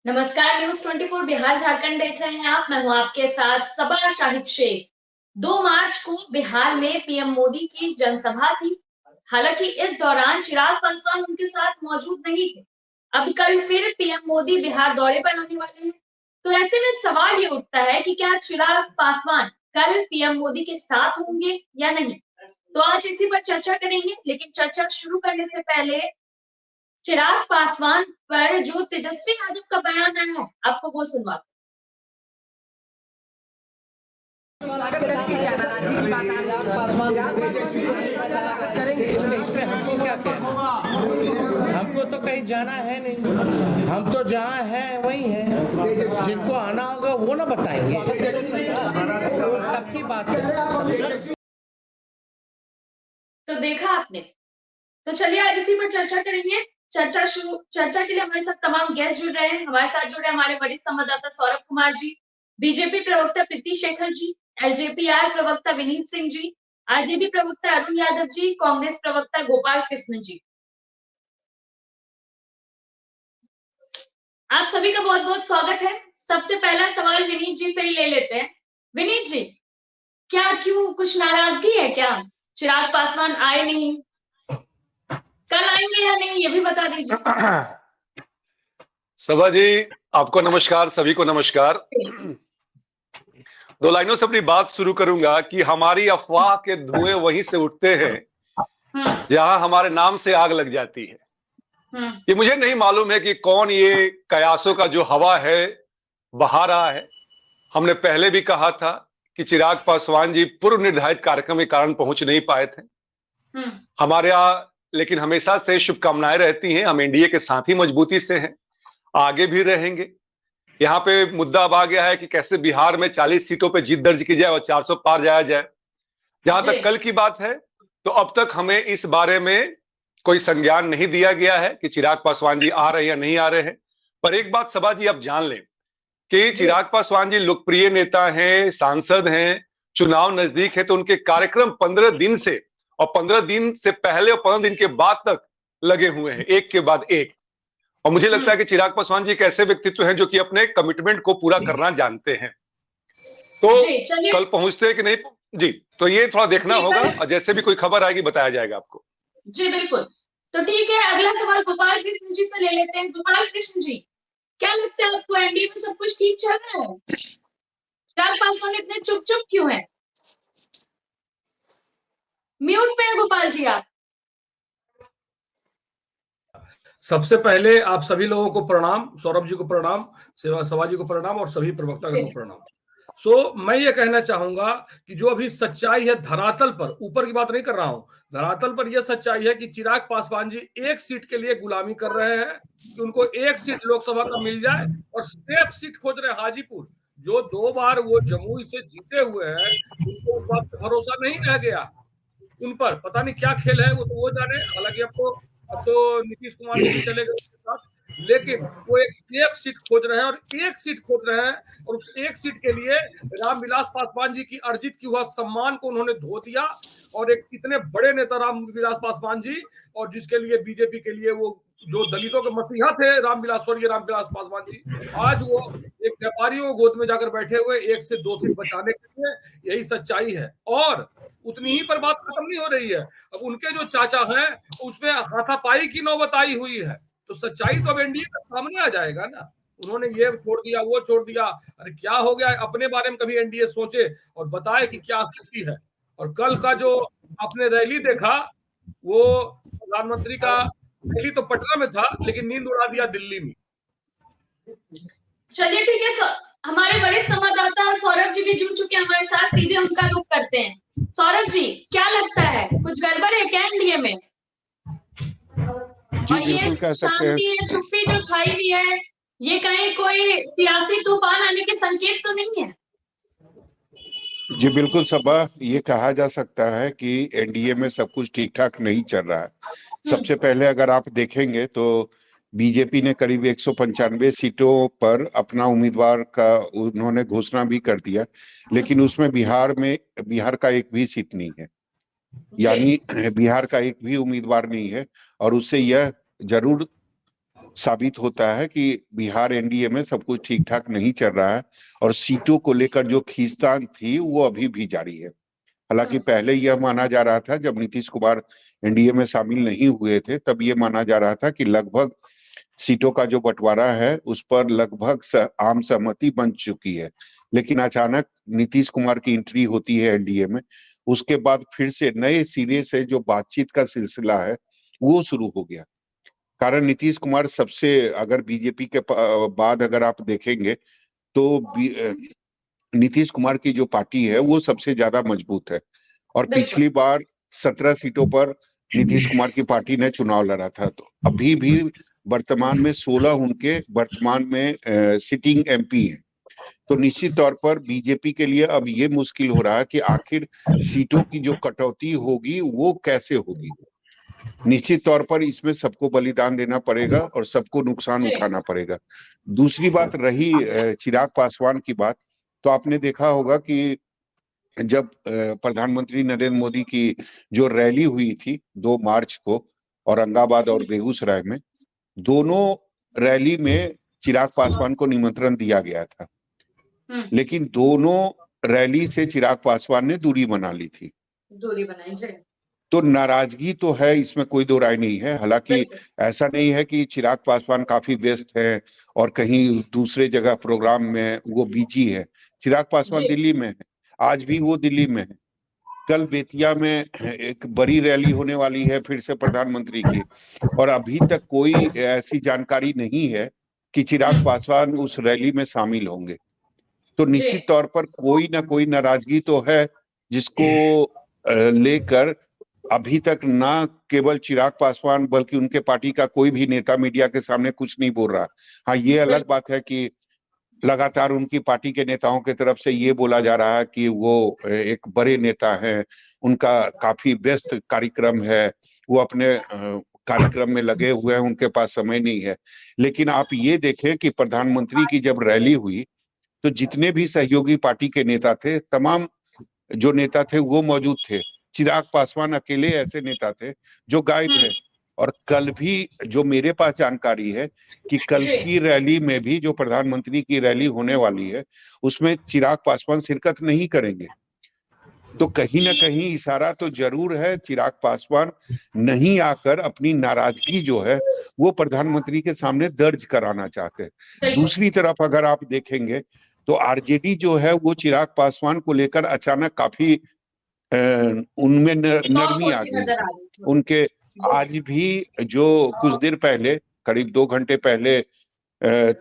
नमस्कार। न्यूज 24 बिहार झारखंड देख रहे हैं आप। मैं हूं आपके साथ सबा शाहिद शेख। 2 मार्च को बिहार में पीएम मोदी की जनसभा थी। हालांकि इस दौरान चिराग पासवान उनके साथ मौजूद नहीं थे। अब कल फिर पीएम मोदी बिहार दौरे पर आने वाले हैं। तो ऐसे में सवाल ये उठता है कि क्या चिराग पासवान कल पीएम मोदी के साथ होंगे या नहीं। तो आज इसी पर चर्चा करेंगे, लेकिन चर्चा शुरू करने से पहले चिराग पासवान पर जो तेजस्वी यादव का बयान आया है, आपको वो सुनवाते हमको तो कहीं जाना है नहीं, हम तो जहाँ है वही है। जिनको आना होगा वो ना बताएंगे, सबकी बात है। तो देखा आपने। तो चलिए आज इसी पर चर्चा करेंगे। चर्चा के लिए हमारे साथ तमाम गेस्ट जुड़ रहे हैं। हमारे साथ जुड़े हमारे वरिष्ठ संवाददाता सौरभ कुमार जी, बीजेपी प्रवक्ता प्रीति शेखर जी, एलजेपीआर प्रवक्ता विनीत सिंह जी, आरजेडी प्रवक्ता अरुण यादव जी, कांग्रेस प्रवक्ता गोपाल कृष्ण जी। आप सभी का बहुत बहुत स्वागत है। सबसे पहला सवाल विनीत जी से ही ले लेते हैं। विनीत जी, क्यों कुछ नाराजगी है क्या? चिराग पासवान आए नहीं, कल आएंगे या नहीं, ये भी बता दीजिए। सभा जी, आपको नमस्कार, सभी को नमस्कार। 2 लाइनों से अपनी बात शुरू करूंगा कि हमारी अफवाह के धुएं वहीं से उठते हैं जहां हमारे नाम से आग लग जाती है। ये मुझे नहीं मालूम है कि कौन ये कयासों का जो हवा है बहा रहा है। हमने पहले भी कहा था कि चिराग पासवान जी पूर्व निर्धारित कार्यक्रम के कारण पहुंच नहीं पाए थे। हमारे यहाँ लेकिन हमेशा से शुभकामनाएं रहती हैं। हम एनडीए के साथ ही मजबूती से हैं, आगे भी रहेंगे। यहाँ पे मुद्दा अब आ गया है कि कैसे बिहार में 40 सीटों पे जीत दर्ज की जाए और 400 पार जाया जाए। जहां तक कल की बात है तो अब तक हमें इस बारे में कोई संज्ञान नहीं दिया गया है कि चिराग पासवान जी आ रहे हैं या नहीं आ रहे हैं। पर एक बात सभा जी आप जान लें कि चिराग पासवान जी लोकप्रिय नेता हैं, सांसद हैं, चुनाव नजदीक है तो उनके कार्यक्रम 15 दिन से और 15 दिन से पहले और 15 दिन के बाद तक लगे हुए हैं, एक के बाद एक। और मुझे लगता है कि चिराग पासवान जी एक ऐसे व्यक्तित्व हैं जो कि अपने कमिटमेंट को पूरा करना जानते हैं। तो कल पहुंचते हैं कि नहीं जी, तो ये थोड़ा देखना होगा और जैसे भी कोई खबर आएगी बताया जाएगा आपको। जी बिल्कुल। तो ठीक है, अगला सवाल गोपाल कृष्ण जी से ले लेते हैं। गोपाल कृष्ण जी, क्या लगता है आपको, एनडीए में सब कुछ ठीक चल रहा है? चिराग पासवान इतने चुप चुप क्यों हैं? म्यूट पे है गोपाल जी आप। सबसे पहले आप सभी लोगों को प्रणाम, सौरभ जी को प्रणाम, सभा जी को प्रणाम और सभी प्रवक्तागण को प्रणाम। मैं ये कहना चाहूंगा कि जो अभी सच्चाई है धरातल पर, ऊपर की बात नहीं कर रहा हूं, धरातल पर यह सच्चाई है कि चिराग पासवान जी एक सीट के लिए गुलामी कर रहे हैं कि उनको एक सीट लोकसभा का मिल जाए और सेफ सीट खोज रहे हैं हाजीपुर। जो 2 बार वो जमुई से जीते हुए हैं उनको उस बात पर भरोसा नहीं रह गया। उन पर पता नहीं क्या खेल है, वो तो वो जाने। हालांकि अब तो नीतीश कुमार जी भी चले गए उसके साथ, लेकिन वो एक सेफ सीट खोज रहे हैं और एक सीट खोज रहे हैं। और उस एक सीट के लिए रामविलास पासवान जी की अर्जित की हुआ सम्मान को उन्होंने धो दिया। और एक इतने बड़े नेता रामविलास पासवान जी, और जिसके लिए बीजेपी के लिए वो जो दलितों के मसीहा थे स्वर्गीय रामविलास पासवान जी, आज वो एक व्यापारियों गोद में जाकर बैठे हुए 1 से 2 सीट बचाने के लिए। यही सच्चाई है और उतनी ही पर बात खत्म नहीं हो रही है। अब उनके जो चाचा हैं उसमें हाथापाई की नौबत आई हुई है, तो सच्चाई तो अब एनडीए के सामने आ जाएगा ना। उन्होंने ये छोड़ दिया, वो छोड़ दिया, अरे क्या हो गया? अपने बारे में कभी एनडीए सोचे और बताए कि क्या स्थिति है। और कल का जो आपने रैली देखा, वो प्रधानमंत्री का रैली तो पटना में था, लेकिन नींद उड़ा दिया दिल्ली में। चलिए ठीक है, हमारे बड़े संवाददाता सौरभ जी भी जुड़ चुके हैं हमारे साथ, सीधे उनका रुख करते हैं। सौरभ जी, क्या लगता है, कुछ गड़बड़ है क्या एनडीए में? और ये शांति है, चुप्पी जो छाई हुई है, ये कहीं कोई सियासी तूफान आने के संकेत तो नहीं है? जी बिल्कुल सभा, ये कहा जा सकता है कि एनडीए में सब कुछ ठीक ठाक नहीं चल रहा है। सबसे पहले अगर आप देखेंगे तो बीजेपी ने करीब 195 सीटों पर अपना उम्मीदवार का उन्होंने घोषणा भी कर दिया, लेकिन उसमें बिहार का एक भी सीट नहीं है, यानी बिहार का एक भी उम्मीदवार नहीं है। और उससे यह जरूर साबित होता है कि बिहार एनडीए में सब कुछ ठीक ठाक नहीं चल रहा है और सीटों को लेकर जो खींचतान थी वो अभी भी जारी है। हालांकि पहले यह माना जा रहा था, जब नीतीश कुमार एनडीए में शामिल नहीं हुए थे, तब ये माना जा रहा था कि लगभग सीटों का जो बंटवारा है उस पर लगभग आम सहमति बन चुकी है। लेकिन अचानक नीतीश कुमार की एंट्री होती है एनडीए में, उसके बाद फिर से नए सिरे से जो बातचीत का सिलसिला है वो शुरू हो गया। कारण नीतीश कुमार सबसे, अगर बीजेपी के बाद अगर आप देखेंगे तो नीतीश कुमार की जो पार्टी है वो सबसे ज्यादा मजबूत है और पिछली बार 17 सीटों पर नीतीश कुमार की पार्टी ने चुनाव लड़ा था। तो अभी भी वर्तमान में 16 उनके वर्तमान में सिटिंग एमपी हैं। तो निश्चित तौर पर बीजेपी के लिए अब ये मुश्किल हो रहा है कि आखिर सीटों की जो कटौती होगी वो कैसे होगी। निश्चित तौर पर इसमें सबको बलिदान देना पड़ेगा और सबको नुकसान उठाना पड़ेगा। दूसरी बात रही चिराग पासवान की बात, तो आपने देखा होगा कि जब प्रधानमंत्री नरेंद्र मोदी की जो रैली हुई थी 2 मार्च को औरंगाबाद और बेगूसराय में, दोनों रैली में चिराग पासवान को निमंत्रण दिया गया था, लेकिन दोनों रैली से चिराग पासवान ने दूरी बना ली थी। दूरी बनाई, तो नाराजगी तो है, इसमें कोई दो राय नहीं है। हालांकि ऐसा नहीं है कि चिराग पासवान काफी व्यस्त है और कहीं दूसरे जगह प्रोग्राम में वो बिजी है। चिराग पासवान दिल्ली में है, आज भी वो दिल्ली में है। कल बेतिया में एक बड़ी रैली होने वाली है फिर से प्रधानमंत्री की, और अभी तक कोई ऐसी जानकारी नहीं है कि चिराग पासवान उस रैली में शामिल होंगे। तो निश्चित तौर पर कोई ना कोई नाराजगी तो है, जिसको लेकर अभी तक ना केवल चिराग पासवान बल्कि उनके पार्टी का कोई भी नेता मीडिया के सामने कुछ नहीं बोल रहा। हाँ, ये अलग बात है कि लगातार उनकी पार्टी के नेताओं की तरफ से ये बोला जा रहा है कि वो एक बड़े नेता हैं, उनका काफी व्यस्त कार्यक्रम है, वो अपने कार्यक्रम में लगे हुए हैं, उनके पास समय नहीं है। लेकिन आप ये देखें कि प्रधानमंत्री की जब रैली हुई तो जितने भी सहयोगी पार्टी के नेता थे, तमाम जो नेता थे वो मौजूद थे। चिराग पासवान अकेले ऐसे नेता थे जो गायब है। और कल भी जो मेरे पास जानकारी है कि कल की रैली में भी जो प्रधानमंत्री की रैली होने वाली है उसमें चिराग पासवान शिरकत नहीं करेंगे। तो कहीं ना कहीं इशारा तो जरूर है, चिराग पासवान नहीं आकर अपनी नाराजगी जो है वो प्रधानमंत्री के सामने दर्ज कराना चाहते हैं। दूसरी तरफ अगर आप देखेंगे तो आरजेडी जो है वो चिराग पासवान को लेकर अचानक काफी उनमें नरमी आ गई। उनके आज भी जो कुछ देर पहले, करीब 2 घंटे पहले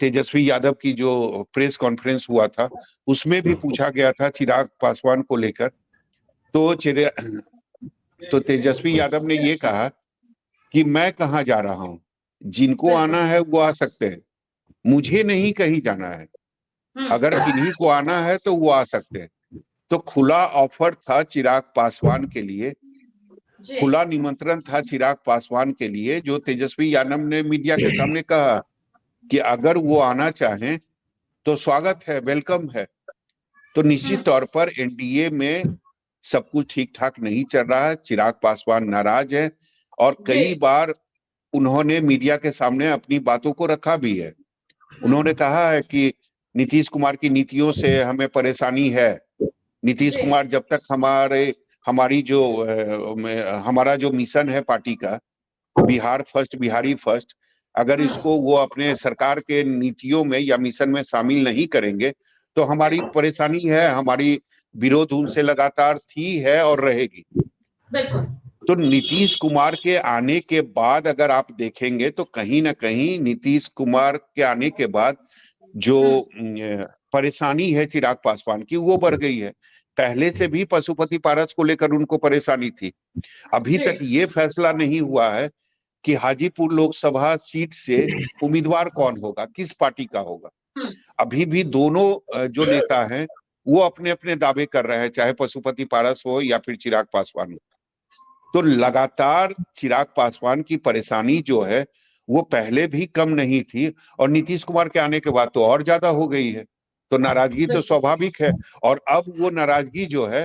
तेजस्वी यादव की जो प्रेस कॉन्फ्रेंस हुआ था उसमें भी पूछा गया था चिराग पासवान को लेकर, तो तेजस्वी यादव ने ये कहा कि मैं कहाँ जा रहा हूं, जिनको आना है वो आ सकते हैं, मुझे नहीं कहीं जाना है, अगर किन्हीं को आना है तो वो आ सकते हैं। तो खुला ऑफर था चिराग पासवान के लिए, खुला निमंत्रण था चिराग पासवान के लिए, जो तेजस्वी यादव ने मीडिया के सामने कहा कि अगर वो आना चाहें तो स्वागत है, वेलकम है। तो निश्चित तौर पर एनडीए में सब कुछ ठीक ठाक नहीं चल रहा है, चिराग पासवान नाराज है और कई बार उन्होंने मीडिया के सामने अपनी बातों को रखा भी है। उन्होंने कहा है कि नीतीश कुमार की नीतियों से हमें परेशानी है, नीतीश कुमार जब तक हमारा जो मिशन है पार्टी का, बिहार फर्स्ट बिहारी फर्स्ट, अगर इसको वो अपने सरकार के नीतियों में या मिशन में शामिल नहीं करेंगे तो हमारी परेशानी है, हमारी विरोध उनसे लगातार थी, है और रहेगी। तो नीतीश कुमार के आने के बाद अगर आप देखेंगे तो कहीं ना कहीं नीतीश कुमार के आने के बाद जो परेशानी है चिराग पासवान की वो बढ़ गई है। पहले से भी पशुपति पारस को लेकर उनको परेशानी थी। अभी तक ये फैसला नहीं हुआ है कि हाजीपुर लोकसभा सीट से उम्मीदवार कौन होगा, किस पार्टी का होगा। अभी भी दोनों जो नेता हैं वो अपने अपने दावे कर रहे हैं, चाहे पशुपति पारस हो या फिर चिराग पासवान हो। तो लगातार चिराग पासवान की परेशानी जो है वो पहले भी कम नहीं थी और नीतीश कुमार के आने के बाद तो और ज्यादा हो गई है। तो नाराजगी तो स्वाभाविक है और अब वो नाराजगी जो है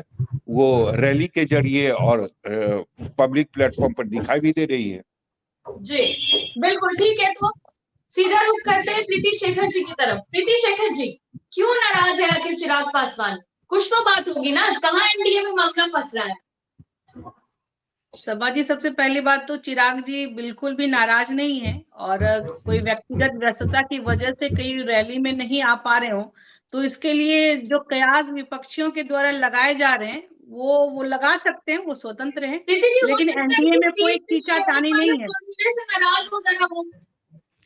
वो रैली के जरिए और पब्लिक प्लेटफॉर्म पर दिखाई भी दे रही है। जी बिल्कुल ठीक है। तो सीधा रुख करते हैं प्रीति शेखर जी की तरफ। प्रीति शेखर जी, क्यों नाराज है आखिर चिराग पासवान? कुछ तो बात होगी ना, कहाँ एनडीए में मामला फंस रहा है? सभा जी, सबसे पहली बात तो चिराग जी बिल्कुल भी नाराज नहीं है, और कोई व्यक्तिगत व्यस्तता की वजह से कई रैली में नहीं आ पा रहे हो तो इसके लिए जो कयास विपक्षियों के द्वारा लगाए जा रहे हैं वो लगा सकते हैं, वो स्वतंत्र हैं। प्रीति जी, लेकिन एनडीए में कोई खींचातानी नहीं है। से नाराज हो गया वो,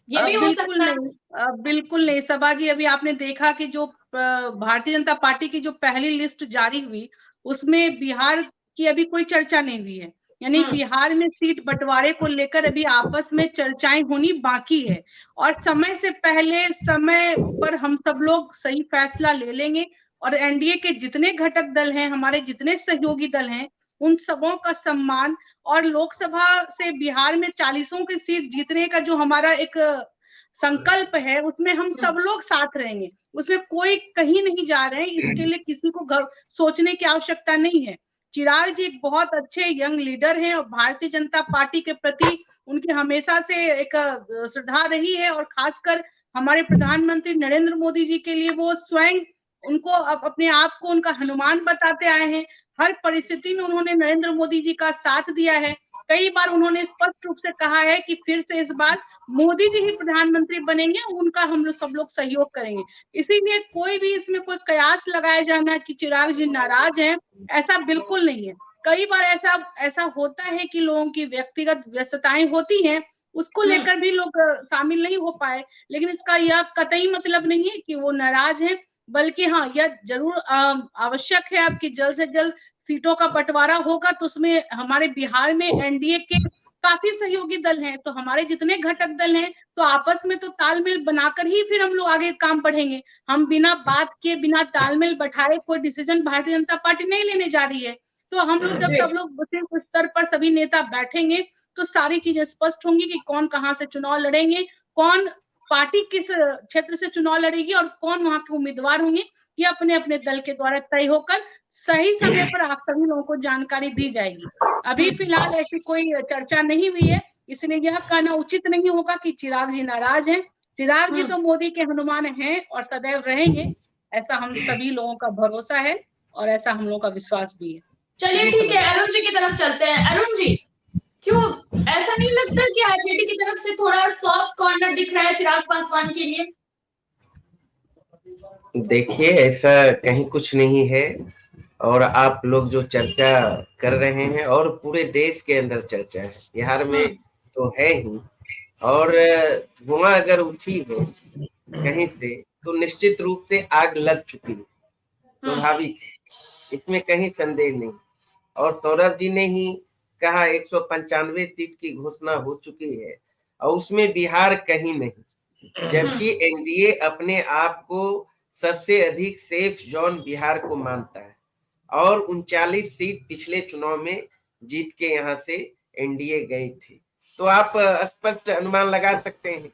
ये भी हो बिल्कुल सकता है। नहीं, बिल्कुल नहीं सभा जी। अभी आपने देखा कि जो भारतीय जनता पार्टी की जो पहली लिस्ट जारी हुई उसमें बिहार की अभी कोई चर्चा नहीं हुई है, यानी बिहार में सीट बंटवारे को लेकर अभी आपस में चर्चाएं होनी बाकी है, और समय से पहले समय पर हम सब लोग सही फैसला ले लेंगे, और एनडीए के जितने घटक दल हैं, हमारे जितने सहयोगी दल हैं, उन सबों का सम्मान, और लोकसभा से बिहार में 40 की सीट जीतने का जो हमारा एक संकल्प है उसमें हम सब लोग साथ रहेंगे, उसमें कोई कहीं नहीं जा रहे हैं। इसके लिए किसी को सोचने की आवश्यकता नहीं है। चिराग जी एक बहुत अच्छे यंग लीडर हैं, और भारतीय जनता पार्टी के प्रति उनकी हमेशा से एक श्रद्धा रही है, और खासकर हमारे प्रधानमंत्री नरेंद्र मोदी जी के लिए वो स्वयं उनको अपने आप को उनका हनुमान बताते आए हैं। हर परिस्थिति में उन्होंने नरेंद्र मोदी जी का साथ दिया है। कई बार उन्होंने स्पष्ट रूप से कहा है कि फिर से इस बार मोदी जी ही प्रधानमंत्री बनेंगे, उनका हम लोग सब लोग सहयोग करेंगे। इसीलिए कोई भी इसमें कोई कयास लगाया जाना कि चिराग जी नाराज हैं, ऐसा बिल्कुल नहीं है। कई बार ऐसा होता है कि लोगों की व्यक्तिगत व्यस्तताएं होती हैं, उसको लेकर भी लोग शामिल नहीं हो पाए, लेकिन इसका यह कतई मतलब नहीं है कि वो नाराज हैं, बल्कि हाँ, यह जरूर आवश्यक है अब कि जल्द से जल्द सीटों का बंटवारा होगा, तो उसमें हमारे बिहार में एनडीए के काफी सहयोगी दल हैं, तो हमारे जितने घटक दल हैं तो आपस में तो तालमेल बनाकर ही फिर हम लोग आगे काम बढ़ेंगे। हम बिना बात के, बिना तालमेल बैठाए कोई डिसीजन भारतीय जनता पार्टी नहीं लेने जा रही है। तो हम लोग जब सब लोग सिर्फ स्तर पर सभी नेता बैठेंगे तो सारी चीजें स्पष्ट होंगी कि कौन कहाँ से चुनाव लड़ेंगे, कौन पार्टी किस क्षेत्र से चुनाव लड़ेगी, और कौन वहां के उम्मीदवार होंगे, ये अपने अपने दल के द्वारा तय होकर सही समय पर आप सभी लोगों को जानकारी दी जाएगी। अभी फिलहाल ऐसी कोई चर्चा नहीं हुई है, इसलिए यह कहना उचित नहीं होगा कि चिराग जी नाराज हैं। चिराग जी तो मोदी के हनुमान हैं और सदैव रहेंगे, ऐसा हम सभी लोगों का भरोसा है, और ऐसा हम लोगों का विश्वास भी है। चलिए ठीक है, अरुण जी की तरफ चलते हैं। अरुण जी, क्यों ऐसा नहीं लगता कि आरजेडी की तरफ से थोड़ा सॉफ्ट कॉर्नर दिख रहा है चिराग पासवान के लिए? देखिए, ऐसा कहीं कुछ नहीं है, और आप लोग जो चर्चा कर रहे हैं और पूरे देश के अंदर चर्चा है, बिहार में तो है ही, और धुआं अगर उठी है कहीं से तो निश्चित रूप से आग लग चुकी है, स्वाभाविक है, इसमें कहीं संदेह नहीं। और सौरभ जी ने ही कहा 195 सीट की घोषणा हो चुकी है, और उसमें बिहार कहीं नहीं, जबकि एनडीए अपने आप को सबसे अधिक सेफ जोन बिहार को मानता है, और 39 सीट पिछले चुनाव में जीत के यहाँ से एनडीए गई थी। तो आप स्पष्ट अनुमान लगा सकते हैं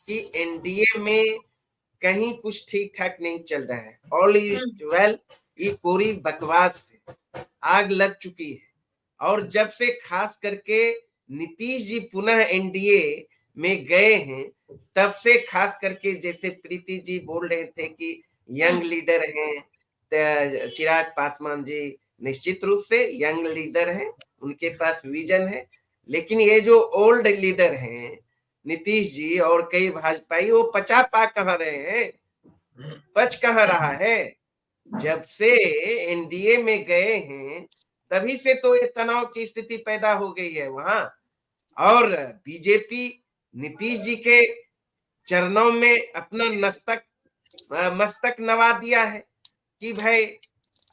कि एनडीए में कहीं कुछ ठीक ठाक नहीं चल रहा है। ऑल इज वेल, ये कोरी बकवास है, आग लग चुकी है। और जब से खास करके नीतीश जी पुनः एनडीए में गए हैं, तब से खास करके, जैसे प्रीति जी बोल रहे थे कि यंग लीडर हैं, चिराग पासवान जी निश्चित रूप से यंग लीडर हैं, उनके पास विजन है, लेकिन ये जो ओल्ड लीडर हैं नीतीश जी और कई भाजपाई, वो पचा पा कहाँ रहे हैं, पच कहाँ रहा है? जब से एनडीए में गए हैं तभी से तो ये तनाव की स्थिति पैदा हो गई है वहां, और बीजेपी नीतीश जी के चरणों में अपना मस्तक नवा दिया है कि भाई,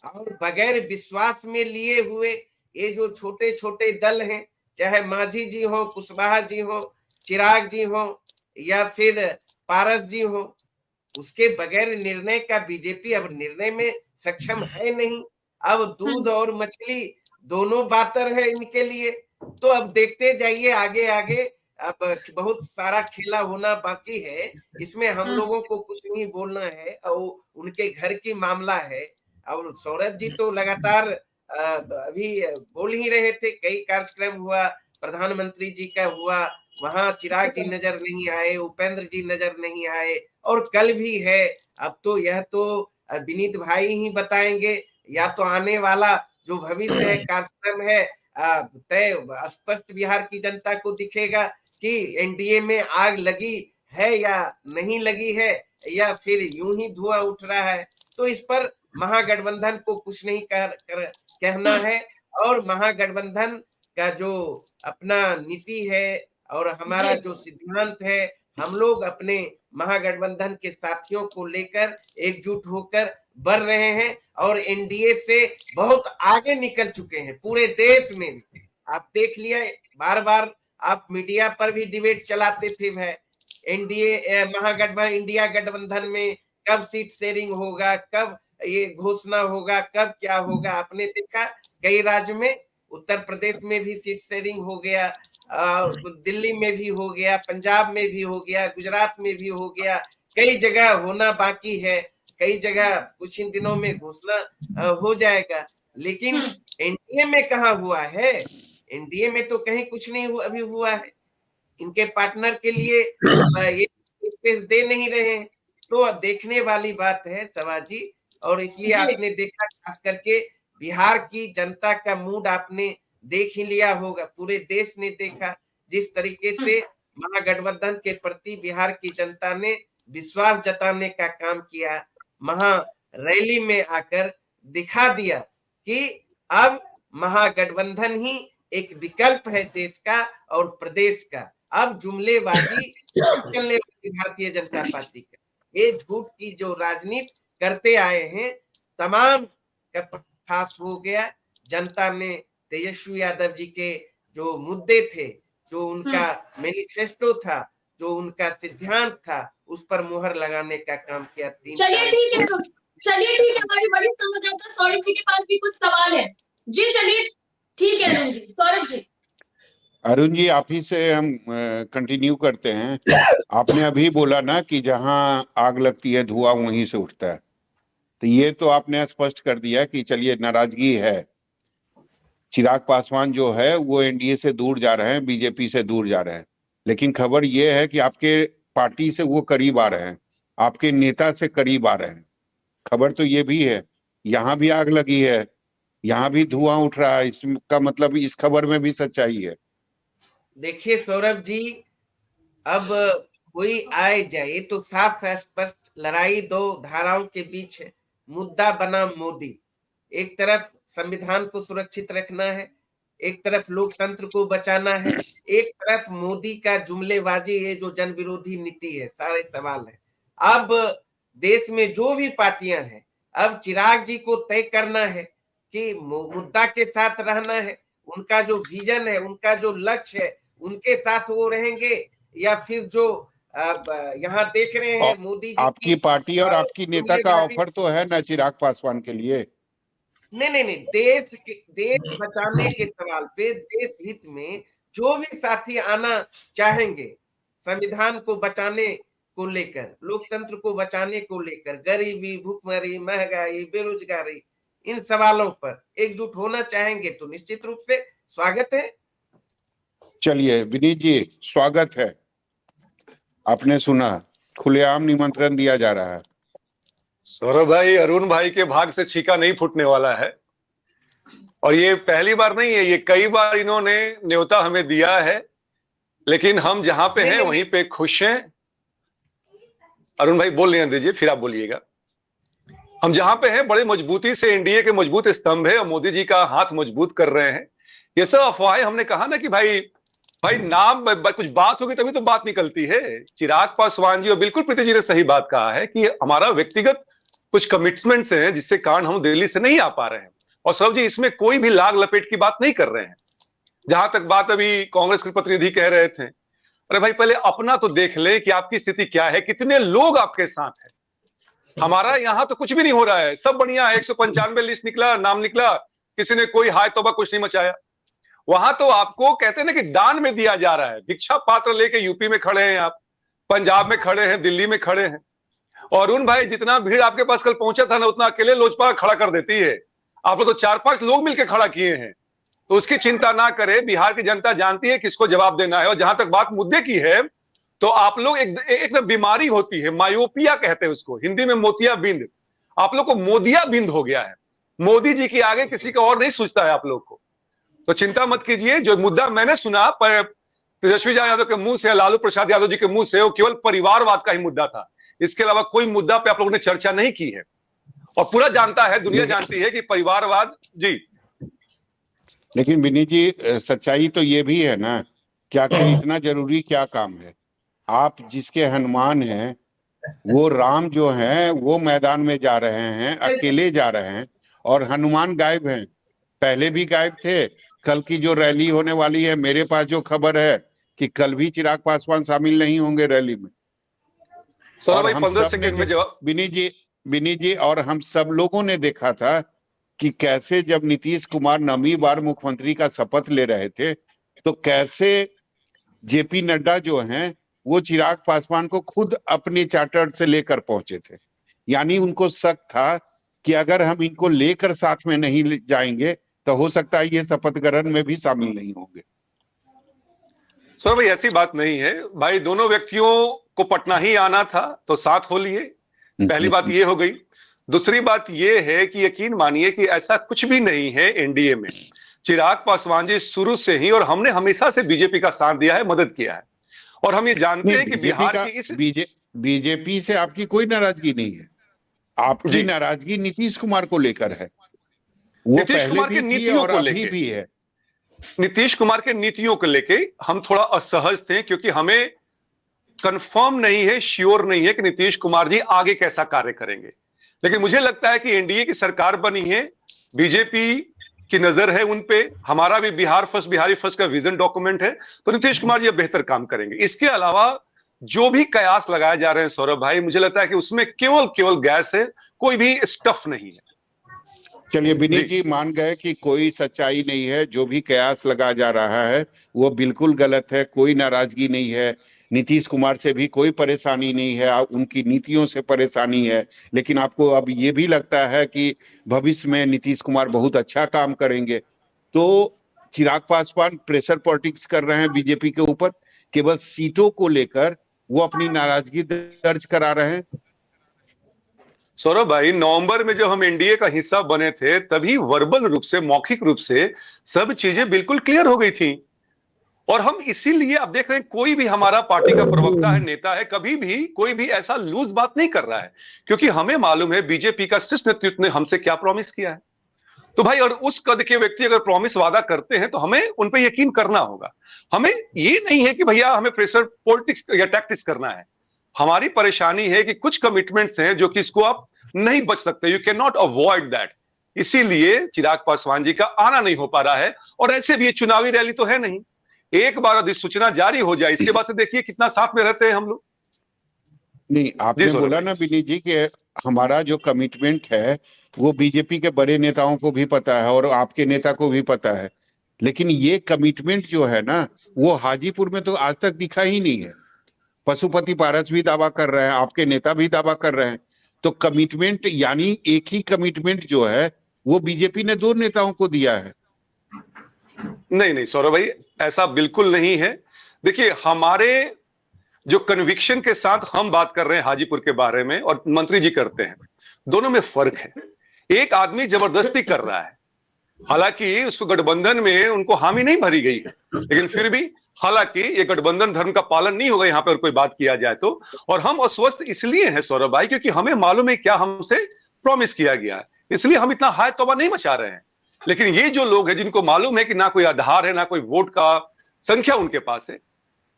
और बगैर विश्वास में लिए हुए ये जो छोटे छोटे दल हैं, चाहे मांझी जी हो, कुशवाहा जी हो, चिराग जी हो, या फिर पारस जी हो, उसके बगैर निर्णय का बीजेपी अब निर्णय में सक्षम है नहीं। अब दूध और मछली दोनों बातर है इनके लिए। तो अब देखते जाइए आगे आगे, अब बहुत सारा खेला होना बाकी है, इसमें हम लोगों को कुछ नहीं बोलना है, और उनके घर की मामला है। और सौरभ जी तो लगातार अभी बोल ही रहे थे, कई कार्यक्रम हुआ, प्रधानमंत्री जी का हुआ, वहां चिराग जी नजर नहीं आए, उपेंद्र जी नजर नहीं आए, और कल भी है। अब तो यह तो विनीत भाई ही बताएंगे, या तो आने वाला जो भविष्य है, कार्यक्रम है, तय स्पष्ट बिहार की जनता को दिखेगा कि एनडीए में आग लगी है या नहीं लगी है, या फिर यूं ही धुआं उठ रहा है। तो इस पर महागठबंधन को कुछ नहीं कहना है, और महागठबंधन का जो अपना नीति है और हमारा जो सिद्धांत है, हम लोग अपने महागठबंधन के साथियों को लेकर एकजुट होकर बढ़ रहे हैं, और एनडीए से बहुत आगे निकल चुके हैं पूरे देश में। आप देख लिया, बार बार आप मीडिया पर भी डिबेट चलाते थे भाई, एनडीए महागठबंधन इंडिया गठबंधन में कब सीट शेयरिंग होगा, कब ये घोषणा होगा, कब क्या होगा। आपने देखा कई राज्य में, उत्तर प्रदेश में भी सीट शेयरिंग हो गया, दिल्ली में भी हो गया, पंजाब में भी हो गया, गुजरात में भी हो गया, कई जगह होना बाकी है, कई जगह कुछ इन दिनों में घोषणा हो जाएगा। लेकिन एनडीए में कहाँ हुआ है? एनडीए में तो कहीं कुछ नहीं अभी हुआ है। इनके पार्टनर के लिए ये स्पेस दे नहीं रहे हैं। तो देखने वाली बात है सवाजी, और इसलिए आपने देखा, खास करके बिहार की जनता का मूड आपने देख ही लिया होगा, पूरे देश ने देखा जिस तरीके से महागठबंधन के प्रति बिहार की जनता ने विश्वास जताने का काम किया। महा रैली में आकर दिखा दिया कि अब महागठबंधन ही एक विकल्प है देश का और प्रदेश का। अब जुमलेबाजी चलने वाली भारतीय जनता पार्टी का, ये झूठ की जो राजनीति करते आए हैं, तमाम का फांस हो गया। जनता ने तेजस्वी यादव जी के जो मुद्दे थे, जो उनका मैनिफेस्टो था, जो उनका सिद्धांत था, उस पर मुहर लगाने का काम किया। चलिए ठीक है, हमारी बड़ी संवाददाता सौरभ जी के पास भी कुछ सवाल है जी। चलिए ठीक है अरुण जी, सौरभ जी। अरुण जी, आप ही से हम कंटिन्यू करते हैं। आपने अभी बोला ना कि जहां आग लगती है धुआं वहीं से उठता है, तो ये तो आपने स्पष्ट कर दिया कि चलिए नाराजगी है, चिराग पासवान जो है वो एनडीए से दूर जा रहे हैं, बीजेपी से दूर जा रहे हैं। लेकिन खबर ये है कि आपके पार्टी से वो करीब आ रहे हैं, आपके नेता से करीब आ रहे हैं। खबर तो ये भी है, यहाँ भी आग लगी है, यहाँ भी धुआं उठ रहा है। इसका मतलब इस खबर में भी सच्चाई है। देखिए सौरभ जी, अब कोई आए जाए तो साफ स्पष्ट लड़ाई दो धाराओं के बीच है। मुद्दा बना मोदी, एक तरफ संविधान को सुरक्षित रखना है, एक तरफ लोकतंत्र को बचाना है, एक तरफ मोदी का जुमलेबाजी, ये जो जन विरोधी नीति है, सारे सवाल है। अब देश में जो भी पार्टियां हैं, अब चिराग जी को तय करना है कि मुद्दा के साथ रहना है, उनका जो विजन है, उनका जो लक्ष्य है, उनके साथ वो रहेंगे, या फिर जो यहाँ देख रहे हैं मोदी जी आपकी पार्टी और आपकी नेता का ऑफर तो है ना चिराग पासवान के लिए। नहीं, देश बचाने के सवाल पे, देश हित में जो भी साथी आना चाहेंगे, संविधान को बचाने को लेकर, लोकतंत्र को बचाने को लेकर, गरीबी, भूखमरी, महंगाई, बेरोजगारी, इन सवालों पर एकजुट होना चाहेंगे तो निश्चित रूप से स्वागत है। चलिए विनीत जी, स्वागत है। आपने सुना, खुलेआम निमंत्रण दिया जा रहा है। सौरभ भाई, अरुण भाई के भाग से छीका नहीं फूटने वाला है, और ये पहली बार नहीं है, ये कई बार इन्होंने न्योता हमें दिया है, लेकिन हम जहां पे हैं वहीं पे खुश हैं। अरुण भाई बोल लेने दीजिए, फिर आप बोलिएगा। हम जहां पे हैं बड़े मजबूती से, एनडीए के मजबूत स्तंभ है और मोदी जी का हाथ मजबूत कर रहे हैं। ये सब अफवाहें, हमने कहा ना कि भाई नाम कुछ बात होगी तभी तो बात निकलती है। चिराग पासवान जी, और बिल्कुल प्रीति जी ने सही बात कहा है कि हमारा व्यक्तिगत कुछ कमिटमेंट्स हैं जिससे कारण हम दिल्ली से नहीं आ पा रहे हैं। और सौरभ जी, इसमें कोई भी लाग लपेट की बात नहीं कर रहे हैं। जहां तक बात अभी कांग्रेस के प्रतिनिधि कह रहे थे, अरे भाई पहले अपना तो देख ले कि आपकी स्थिति क्या है, कितने लोग आपके साथ हैं। हमारा यहाँ तो कुछ भी नहीं हो रहा है, सब बढ़िया है। 195 लिस्ट निकला, नाम निकला, किसी ने कोई हाय तौबा कुछ नहीं मचाया। वहां तो आपको कहते हैं ना कि दान में दिया जा रहा है। भिक्षा पात्र लेके यूपी में खड़े हैं आप, पंजाब में खड़े हैं, दिल्ली में खड़े हैं। और अरुण भाई, जितना भीड़ आपके पास कल पहुंचा था ना, उतना अकेले लोजपा खड़ा कर देती है। आप लोग तो 4-5 लोग मिलकर खड़ा किए हैं। तो उसकी चिंता ना करे। बिहार की जनता जानती है किसको जवाब देना है। और जहां तक बात मुद्दे की है, तो आप लोग एक बीमारी होती है, मायोपिया कहते हैं उसको, हिंदी में मोतियाबिंद। आप लोग को मोदियाबिंद हो गया है। मोदी जी के आगे किसी का और नहीं सोचता है आप लोग को। तो चिंता मत कीजिए। जो मुद्दा मैंने सुना तेजस्वी यादव के मुंह से, लालू प्रसाद यादव जी के मुंह से, वो केवल परिवारवाद का ही मुद्दा था। इसके अलावा कोई मुद्दा पे आप लोगों ने चर्चा नहीं की है। और पूरा जानता है, दुनिया जानती है कि परिवारवाद जी। लेकिन विनीत जी, सच्चाई तो ये भी है ना कि आखिर इतना जरूरी क्या काम है? आप जिसके हनुमान हैं, वो राम जो हैं वो मैदान में जा रहे हैं, अकेले जा रहे हैं, और हनुमान गायब हैं। पहले भी गायब थे। कल की जो रैली होने वाली है, मेरे पास जो खबर है कि कल भी चिराग पासवान शामिल नहीं होंगे रैली में। और हम 15 सेकंड में जवाब। विनीत जी, और हम सब लोगों ने देखा था कि कैसे जब नीतीश कुमार 9वीं बार मुख्यमंत्री का शपथ ले रहे थे, तो कैसे जेपी नड्डा जो हैं वो चिराग पासवान को खुद अपने चार्टर से लेकर पहुंचे थे। यानी उनको शक था कि अगर हम इनको लेकर साथ में नहीं जाएंगे तो हो सकता है ये शपथ ग्रहण में भी शामिल नहीं होंगे। सर भाई, ऐसी बात नहीं है भाई। दोनों व्यक्तियों को पटना ही आना था तो साथ हो लिए। पहली बात ये हो गई। दूसरी बात ये है कि यकीन मानिए कि ऐसा कुछ भी नहीं है एनडीए में। चिराग पासवान जी शुरू से ही, और हमने हमेशा से बीजेपी का साथ दिया है, मदद किया है। और हम ये जानते हैं कि बिहार की इस बीजेपी से आपकी कोई नाराजगी नहीं है। आपकी नाराजगी नीतीश कुमार को लेकर है। वो पहले भी थी और अभी भी है। नीतीश कुमार के नीतियों को लेके हम थोड़ा असहज थे, क्योंकि हमें कंफर्म नहीं है, श्योर नहीं है कि नीतीश कुमार जी आगे कैसा कार्य करेंगे। लेकिन मुझे लगता है कि एनडीए की सरकार बनी है, बीजेपी की नजर है उन पे। हमारा भी बिहार फर्स्ट, बिहारी फर्स्ट का विजन डॉक्यूमेंट है, तो नीतीश कुमार जी बेहतर काम करेंगे। इसके अलावा जो भी कयास लगाए जा रहे हैं सौरभ भाई, मुझे लगता है कि उसमें केवल गैस है, कोई भी स्टफ नहीं है। चलिए विनीत जी, मान गए कि कोई सच्चाई नहीं है। जो भी कयास लगा जा रहा है वो बिल्कुल गलत है। कोई नाराजगी नहीं है, नीतीश कुमार से भी कोई परेशानी नहीं है, उनकी नीतियों से परेशानी है। लेकिन आपको अब ये भी लगता है कि भविष्य में नीतीश कुमार बहुत अच्छा काम करेंगे। तो चिराग पासवान प्रेशर पॉलिटिक्स कर रहे हैं बीजेपी के ऊपर, केवल सीटों को लेकर वो अपनी नाराजगी दर्ज करा रहे हैं। सौरभ भाई, नवंबर में जब हम एनडीए का हिस्सा बने थे, तभी वर्बल रूप से, मौखिक रूप से सब चीजें बिल्कुल क्लियर हो गई थी। और हम इसीलिए आप देख रहे हैं, कोई भी हमारा पार्टी का प्रवक्ता है, नेता है, कभी भी कोई भी ऐसा लूज बात नहीं कर रहा है, क्योंकि हमें मालूम है बीजेपी का शीर्ष नेतृत्व ने हमसे क्या प्रॉमिस किया है। तो भाई, और उस कद के व्यक्ति अगर प्रॉमिस वादा करते हैं तो हमें उन पर यकीन करना होगा। हमें ये नहीं है कि भैया हमें प्रेशर पॉलिटिक्स या टैक्टिक्स करना है। हमारी परेशानी है कि कुछ कमिटमेंट्स हैं जो कि इसको आप नहीं बच सकते, you can not avoid that. इसीलिए चिराग पासवान जी का आना नहीं हो पा रहा है। और ऐसे भी ये चुनावी रैली तो है नहीं, एक बार अधिसूचना जारी हो जाए, इसके बाद से देखिए कितना साथ में रहते हैं हम लोग। नहीं, आपने बोला ना विनीत जी कि हमारा जो कमिटमेंट है वो बीजेपी के बड़े नेताओं को भी पता है और आपके नेता को भी पता है। लेकिन ये कमिटमेंट जो है ना, वो हाजीपुर में तो आज तक दिखा ही नहीं है। पशुपति पारस भी दावा कर रहे हैं, आपके नेता भी दावा कर रहे हैं। तो कमिटमेंट, यानी एक ही कमिटमेंट जो है वो बीजेपी ने 2 नेताओं को दिया है। नहीं सौरभ भाई, ऐसा बिल्कुल नहीं है। देखिए, हमारे जो कन्विक्शन के साथ हम बात कर रहे हैं हाजीपुर के बारे में, और मंत्री जी करते हैं, दोनों में फर्क है। एक आदमी जबरदस्ती कर रहा है, हालांकि उसको गठबंधन में उनको हामी नहीं भरी गई है, लेकिन फिर भी, हालांकि ये गठबंधन धर्म का पालन नहीं होगा यहाँ पे अगर कोई बात किया जाए तो। और हम अस्वस्थ इसलिए हैं सौरभ भाई, क्योंकि हमें मालूम है क्या हमसे प्रॉमिस किया गया है, इसलिए हम इतना हाय तौबा नहीं मचा रहे हैं। लेकिन ये जो लोग हैं जिनको मालूम है कि ना कोई आधार है, ना कोई वोट का संख्या उनके पास है,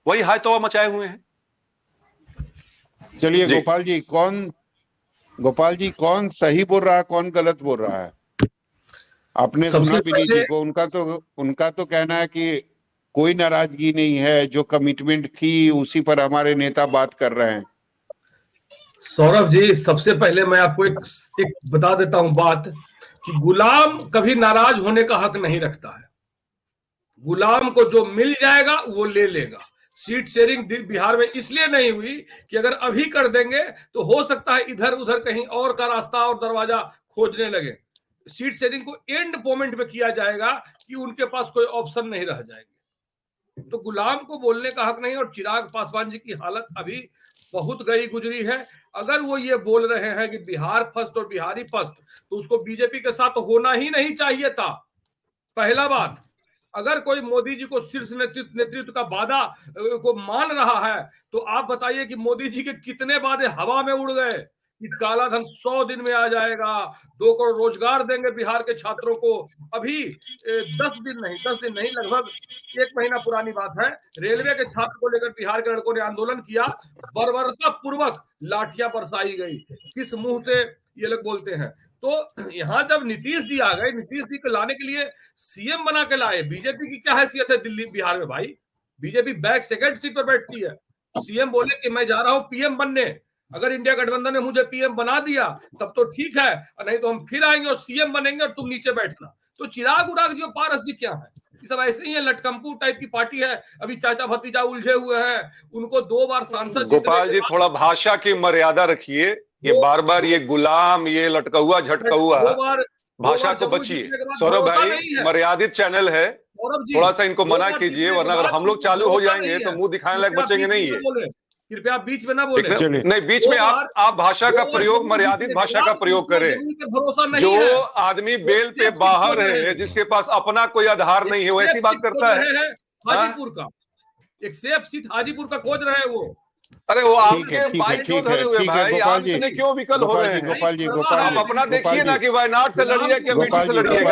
वही हाय तौबा मचाए हुए हैं। चलिए गोपाल जी, कौन सही बोल रहा है, कौन गलत बोल रहा है? आपने सुना विनीत जी को, उनका तो कहना है कि कोई नाराजगी नहीं है, जो कमिटमेंट थी उसी पर हमारे नेता बात कर रहे हैं। सौरभ जी, सबसे पहले मैं आपको एक बता देता हूं बात, कि गुलाम कभी नाराज होने का हक नहीं रखता है। गुलाम को जो मिल जाएगा वो ले लेगा। सीट शेयरिंग बिहार में इसलिए नहीं हुई कि अगर अभी कर देंगे तो हो सकता है इधर उधर कहीं और का रास्ता और दरवाजा खोजने लगे। सीट शेयरिंग को एंड मोमेंट में किया जाएगा कि उनके पास कोई ऑप्शन नहीं रह जाएंगे। तो गुलाम को बोलने का हक नहीं। और चिराग पासवान जी की हालत अभी बहुत गई गुजरी है। अगर वो ये बोल रहे हैं कि बिहार फर्स्ट और बिहारी फर्स्ट, तो उसको बीजेपी के साथ होना ही नहीं चाहिए था। पहला बात, अगर कोई मोदी जी को शीर्ष नेतृत्व का वादा को मान रहा है, तो आप बताइए कि मोदी जी के कितने वादे हवा में उड़ गए कि काला धन 100 दिन में आ जाएगा, 2 करोड़ रोजगार देंगे बिहार के छात्रों को। अभी 10 दिन नहीं लगभग 1 महीना पुरानी बात है, रेलवे के छात्र को लेकर बिहार के लड़कों ने आंदोलन किया, बर्बरता पूर्वक लाठियां बरसाई गई। किस मुंह से ये लोग बोलते हैं? तो यहां जब नीतीश जी आ गए, नीतीश जी को लाने के लिए सीएम बना के लाए। बीजेपी की क्या हैसियत है दिल्ली बिहार में भाई? बीजेपी बैक सेकंड सीट पर बैठती है। सीएम बोले कि मैं जा रहा हूं पीएम बनने, अगर इंडिया गठबंधन ने मुझे पीएम बना दिया तब तो ठीक है, नहीं तो हम फिर आएंगे और सीएम बनेंगे और तुम नीचे बैठना। तो चिराग उराग जी और पारस जी क्या है? ये सब ऐसे ही है, लटकंपू टाइप की पार्टी है। अभी चाचा भतीजा उलझे हुए हैं, उनको 2 बार सांसद गोपाल जी थोड़ा भाषा की मर्यादा रखिए। ये बार बार ये गुलाम, ये लटका हुआ झटका हुआ, भाषा को बचिए। सौरभ भाई मर्यादित चैनल है, थोड़ा सा इनको मना कीजिए, वरना अगर हम लोग चालू हो जाएंगे तो मुंह दिखाने लायक बचेंगे नहीं है। कृपया बीच में ना बोले। नहीं, बीच में आप भाषा का प्रयोग, मर्यादित भाषा का प्रयोग करें। जो आदमी बेल पे बाहर है, जिसके पास अपना कोई आधार नहीं है, वो ऐसी बात करता है। हाजीपुर का एक सेफ सीट हाजीपुर का खोज रहे हैं वो। अरे वो आपके बाइक क्यों धरे हुए भाई? आप इतने क्यों विकल हो रहे हैं? गोपाल जी आप अपना देखिए ना कि वायनाड से लड़िए कि अमेठी से लड़िएगा।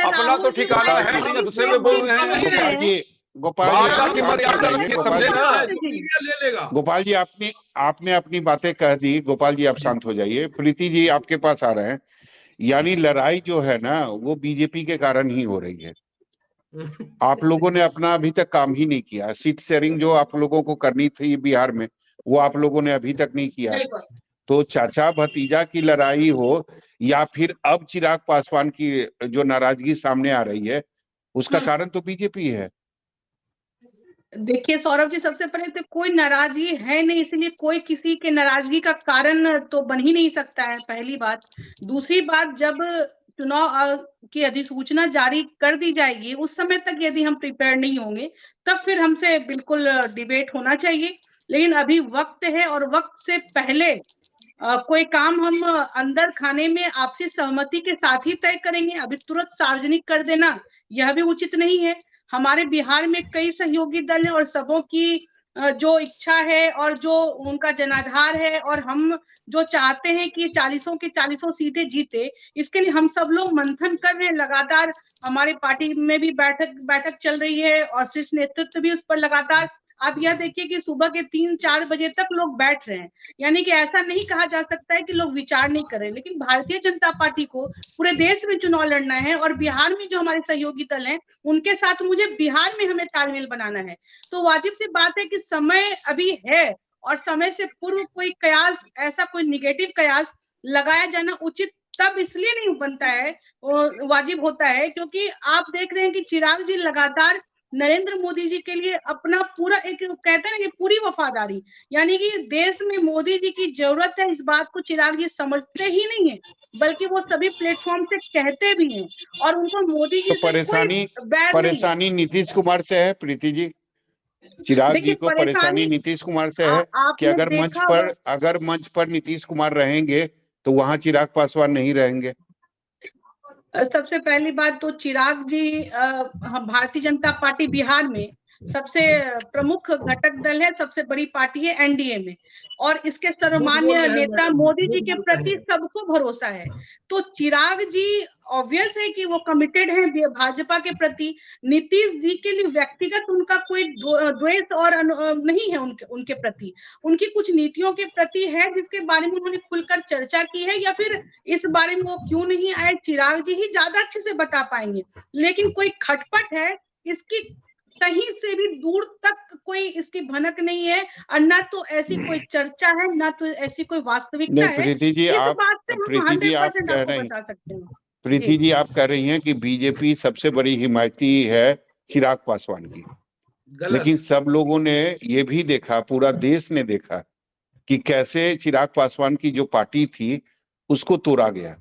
अपना तो ठिकाना है नहीं, दूसरे में बोल रहे हैं। गोपाल जी मर्यादा समझे ना। गोपाल जी आपने अपनी बातें कह दी। गोपाल जी आप शांत हो जाइए। प्रीति जी आपके पास आ रहे हैं। यानी लड़ाई जो है ना, वो बीजेपी के कारण ही हो रही है। आप लोगों ने अपना अभी तक काम ही नहीं किया। सीट शेयरिंग जो आप लोगों को करनी थी बिहार में, वो आप लोगों ने अभी तक नहीं किया। तो चाचा भतीजा की लड़ाई हो या फिर अब चिराग पासवान की जो नाराजगी सामने आ रही है, उसका कारण तो बीजेपी है। देखिए सौरभ जी, सबसे पहले तो कोई नाराजगी है नहीं, इसलिए कोई किसी के नाराजगी का कारण तो बन ही नहीं सकता है, पहली बात। दूसरी बात, जब चुनाव की अधिसूचना जारी कर दी जाएगी, उस समय तक यदि हम प्रिपेयर नहीं होंगे, तब फिर हमसे बिल्कुल डिबेट होना चाहिए। लेकिन अभी वक्त है, और वक्त से पहले कोई काम हम अंदर खाने में आपसी सहमति के साथ ही तय करेंगे। अभी तुरंत सार्वजनिक कर देना यह भी उचित नहीं है। हमारे बिहार में कई सहयोगी दल हैं, और सबों की जो इच्छा है और जो उनका जनाधार है, और हम जो चाहते हैं कि 40 की 40 सीटें जीते, इसके लिए हम सब लोग मंथन कर रहे हैं। लगातार हमारे पार्टी में भी बैठक चल रही है, और शीर्ष नेतृत्व भी उस पर लगातार। आप यह देखिए कि सुबह के 3-4 बजे तक लोग बैठ रहे हैं। यानी कि ऐसा नहीं कहा जा सकता है कि लोग विचार नहीं कर रहे, लेकिन भारतीय जनता पार्टी को पूरे देश में चुनाव लड़ना है, और बिहार में जो हमारे सहयोगी दल हैं, उनके साथ मुझे बिहार में हमें तालमेल बनाना है। तो वाजिब सी बात है कि समय अभी है, और समय से पूर्व कोई कयास, ऐसा कोई निगेटिव कयास लगाया जाना उचित तब इसलिए नहीं बनता है, वाजिब होता है, क्योंकि आप देख रहे हैं कि चिराग जी लगातार नरेंद्र मोदी जी के लिए अपना पूरा, एक कहते हैं ना कि पूरी वफादारी, यानी कि देश में मोदी जी की जरूरत है, इस बात को चिराग जी समझते ही नहीं है, बल्कि वो सभी प्लेटफॉर्म से कहते भी हैं। और उनको मोदी जी तो परेशानी नीतीश कुमार से है प्रीति जी। चिराग जी को परेशानी नीतीश कुमार से है कि अगर मंच पर नीतीश कुमार रहेंगे तो वहां चिराग पासवान नहीं रहेंगे। सबसे पहली बात तो चिराग जी भारतीय जनता पार्टी बिहार में सबसे प्रमुख घटक दल है, सबसे बड़ी पार्टी है एनडीए में, और इसके सर्वमान्य नेता मोदी जी के प्रति सबको भरोसा है। तो चिराग जी ऑब्वियस है कि वो कमिटेड हैं भाजपा के प्रति। नीतीश जी के लिए व्यक्तिगत उनका कोई द्वेष और नहीं है उनके प्रति। उनकी कुछ नीतियों के प्रति है, जिसके बारे में उन्होंने खुलकर चर्चा की है, या फिर इस बारे में वो क्यों नहीं आए, चिराग जी ही ज्यादा अच्छे से बता पाएंगे। लेकिन कोई खटपट है, इसकी कहीं से भी दूर तक कोई इसकी भनक नहीं है, और ना तो ऐसी कोई चर्चा है, ना तो ऐसी कोई वास्तविकता है। प्रीति जी आप कह रही हैं कि बीजेपी सबसे बड़ी हिमायती है चिराग पासवान की, लेकिन सब लोगों ने ये भी देखा, पूरा देश ने देखा कि कैसे चिराग पासवान की जो पार्टी थी उसको तोड़ा गया।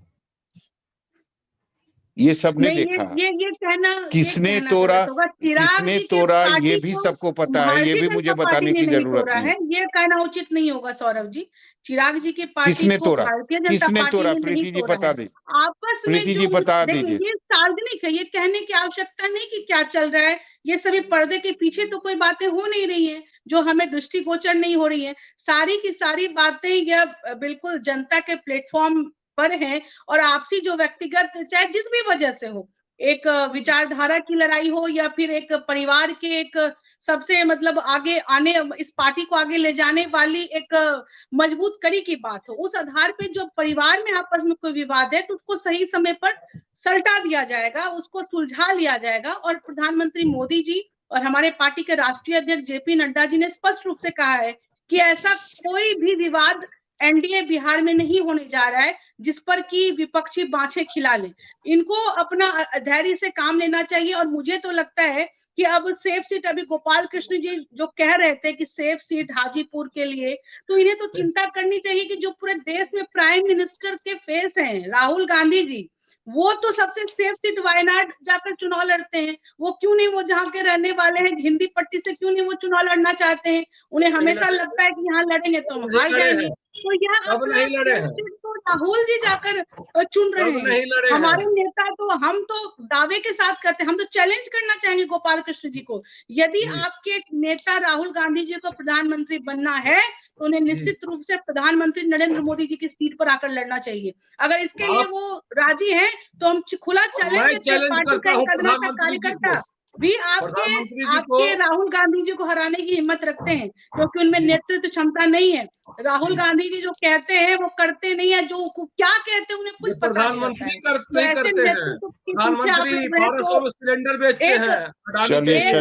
ये सबने नहीं, देखा। ये कहना किसने ये कहना तोड़ा, गलत होगा। चिराग किसने जी के तोड़ा, पार्टी ये भी को सबको पता है, ये भारतीय भी जनता मुझे पार्टी बताने ने की नहीं जरूरत तोड़ा नहीं है, ये कहना उचित नहीं होगा सौरभ जी। चिराग जी के पार्टी किसने को तोड़ा, भारतीय जनता किसने पार्टी तोड़ा, ने नहीं प्रीति जी तोड़ा बता है। दे, आपस में प्रीति जो जी बता देखिए, दीजिए। ये सार्वजनिक है, ये कहने की आवश्यकता नहीं कि क्या चल रहा है। ये सभी पर्दे के पीछे तो कोई बातें हो नहीं रही है जो हमें दृष्टिगोचर नहीं हो रही है। सारी की सारी बातें यह बिल्कुल जनता के प्लेटफॉर्म पर है, और आपसी जो व्यक्तिगत, चाहे जिस भी वजह से हो, एक विचारधारा की लड़ाई हो या फिर एक परिवार के एक सबसे मतलब आगे आने, इस पार्टी को आगे ले जाने वाली एक मजबूत कड़ी की बात हो, उस आधार पे जो परिवार में आपस में कोई विवाद है तो उसको सही समय पर सलटा दिया जाएगा, उसको सुलझा लिया जाएगा। और प्रधानमंत्री मोदी जी और हमारे पार्टी के राष्ट्रीय अध्यक्ष जेपी नड्डा जी ने स्पष्ट रूप से कहा है कि ऐसा कोई भी विवाद एनडीए बिहार में नहीं होने जा रहा है जिस पर कि विपक्षी बाँछें खिला ले। इनको अपना धैर्य से काम लेना चाहिए। और मुझे तो लगता है कि अब सेफ सीट, अभी गोपाल कृष्ण जी जो कह रहे थे कि सेफ सीट हाजीपुर के लिए, तो इन्हें तो चिंता करनी चाहिए कि जो पूरे देश में प्राइम मिनिस्टर के फेस हैं राहुल गांधी जी, वो तो सबसे सेफ सीट वायनाड जाकर चुनाव लड़ते हैं। वो क्यों नहीं, वो जहाँ के रहने वाले हैं हिंदी पट्टी से, क्यों नहीं वो चुनाव लड़ना चाहते हैं? उन्हें हमेशा लगता है कि यहाँ लड़ेंगे तो हम हार जाएंगे। तो यह अब नहीं लड़े हैं, तो राहुल जी जाकर चुन रहे अब नहीं हैं। लड़े हैं। हमारे नेता तो, हम तो दावे के साथ कहते हैं, हम तो चैलेंज करना चाहेंगे गोपाल कृष्ण जी को, यदि आपके नेता राहुल गांधी जी को प्रधानमंत्री बनना है तो उन्हें निश्चित रूप से प्रधानमंत्री नरेंद्र मोदी जी की सीट पर आकर लड़ना चाहिए। अगर इसके लिए वो राजी हैं तो हम खुला चैलेंज देते हैं, पार्टी का एक अधिनायक कार्यकर्ता भी आपके राहुल गांधी जी को हराने की हिम्मत रखते हैं, क्योंकि उनमें नेतृत्व क्षमता नहीं है। राहुल गांधी जी जो कहते हैं वो करते नहीं है, जो क्या कहते हैं उन्हें कुछ पता नहीं प्रधानमंत्री नहीं करते हैं। प्रधानमंत्री 1200 में सिलेंडर बेचते हैं। चलिए